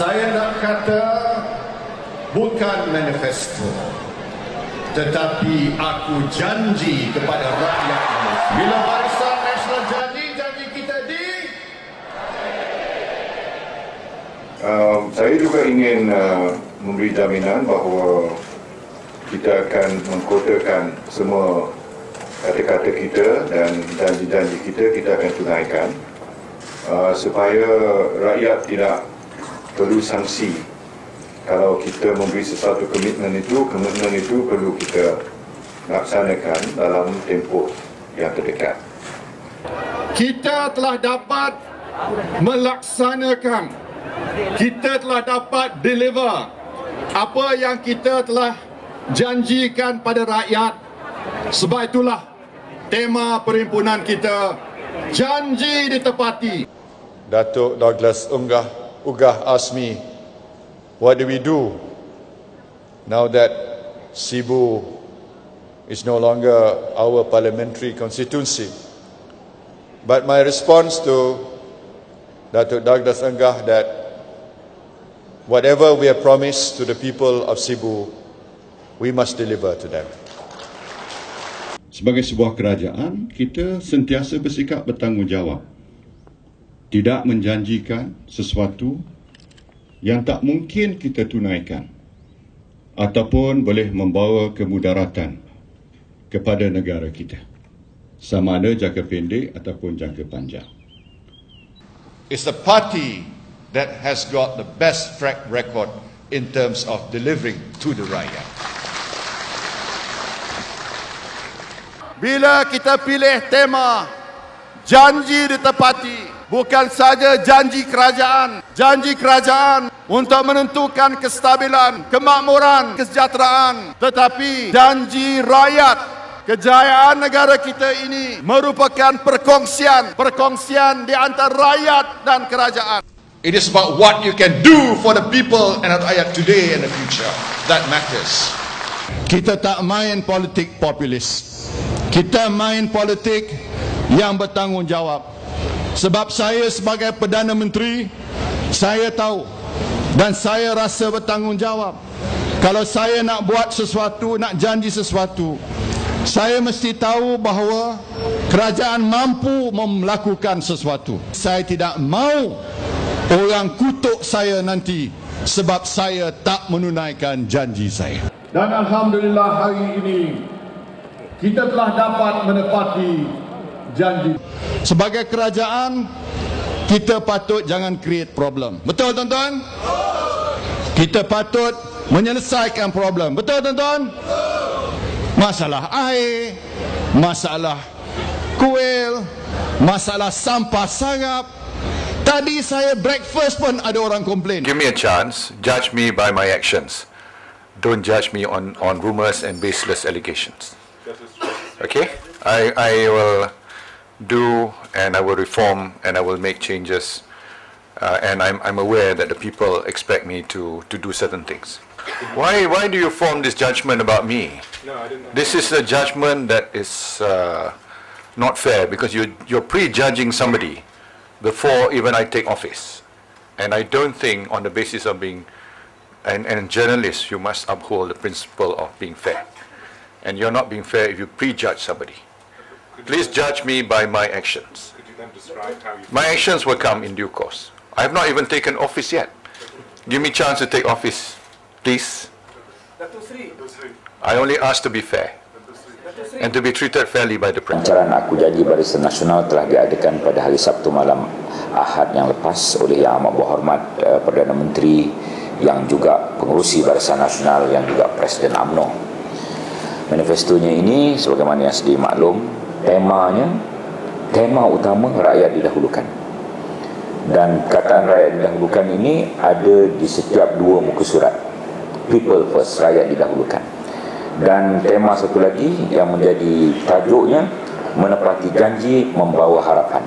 Saya nak kata bukan manifesto, tetapi aku janji kepada rakyat ini. Bila Barisan Nasional janji kita di... Saya juga ingin memberi jaminan bahawa kita akan mengkotakan semua kata-kata kita dan janji-janji kita akan tunaikan supaya rakyat tidak perlu sanksi. Kalau kita memberi sesuatu komitmen itu perlu kita laksanakan dalam tempoh yang terdekat. Kita telah dapat melaksanakan, kita telah dapat deliver apa yang kita telah janjikan pada rakyat. Sebab itulah tema perhimpunan kita, janji ditepati. Datuk Douglas Ugah asked me, what do we do now that Sibu is no longer our parliamentary constituency? But my response to Datuk Douglas Ugah that whatever we have promised to the people of Sibu, we must deliver to them. Sebagai sebuah kerajaan, kita sentiasa bersikap bertanggungjawab. Tidak menjanjikan sesuatu yang tak mungkin kita tunaikan ataupun boleh membawa kemudaratan kepada negara kita, sama ada jangka pendek ataupun jangka panjang. It's the party that has got the best track record in terms of delivering to the rakyat. Bila kita pilih tema janji ditepati, bukan saja janji kerajaan untuk menentukan kestabilan, kemakmuran, kesejahteraan, tetapi janji rakyat. Kejayaan negara kita ini merupakan perkongsian di antara rakyat dan kerajaan. It is about what you can do for the people and rakyat today and the future that matters. Kita tak main politik populis. Kita main politik yang bertanggungjawab. Sebab saya sebagai Perdana Menteri, saya tahu dan saya rasa bertanggungjawab. Kalau saya nak buat sesuatu, nak janji sesuatu, saya mesti tahu bahawa kerajaan mampu melakukan sesuatu. Saya tidak mahu orang kutuk saya nanti sebab saya tak menunaikan janji saya. Dan Alhamdulillah hari ini kita telah dapat menepati janji. Sebagai kerajaan, kita patut jangan create problem. Betul tuan-tuan? Kita patut menyelesaikan problem. Betul tuan-tuan? Masalah air, masalah kuil, masalah sampah sarap. Tadi saya breakfast pun ada orang komplain. Give me a chance, judge me by my actions. Don't judge me on rumors and baseless allegations. Okay? I will do and I will reform and I will make changes. And I'm aware that the people expect me to do certain things. Why do you form this judgment about me? No, I didn't. This is a judgment that is not fair because you're prejudging somebody before even I take office. And I don't think on the basis of being a journalist, you must uphold the principle of being fair. And you're not being fair if you prejudge somebody. Please judge me by my actions. Could you then describe how you... My actions will come in due course. I have not even taken office yet. Give me a chance to take office, please. I only ask to be fair and to be treated fairly by the president. Pelancaran Aku Janji Barisan Nasional telah diadakan pada hari Sabtu malam Ahad yang lepas oleh Yang Amat Berhormat Perdana Menteri yang juga pengerusi Barisan Nasional yang juga Presiden UMNO. Manifestonya ini sebagaimana yang sedia maklum, tema utama rakyat didahulukan. Dan perkataan rakyat didahulukan ini ada di setiap dua muka surat. People first, rakyat didahulukan. Dan tema satu lagi yang menjadi tajuknya, menepati janji membawa harapan.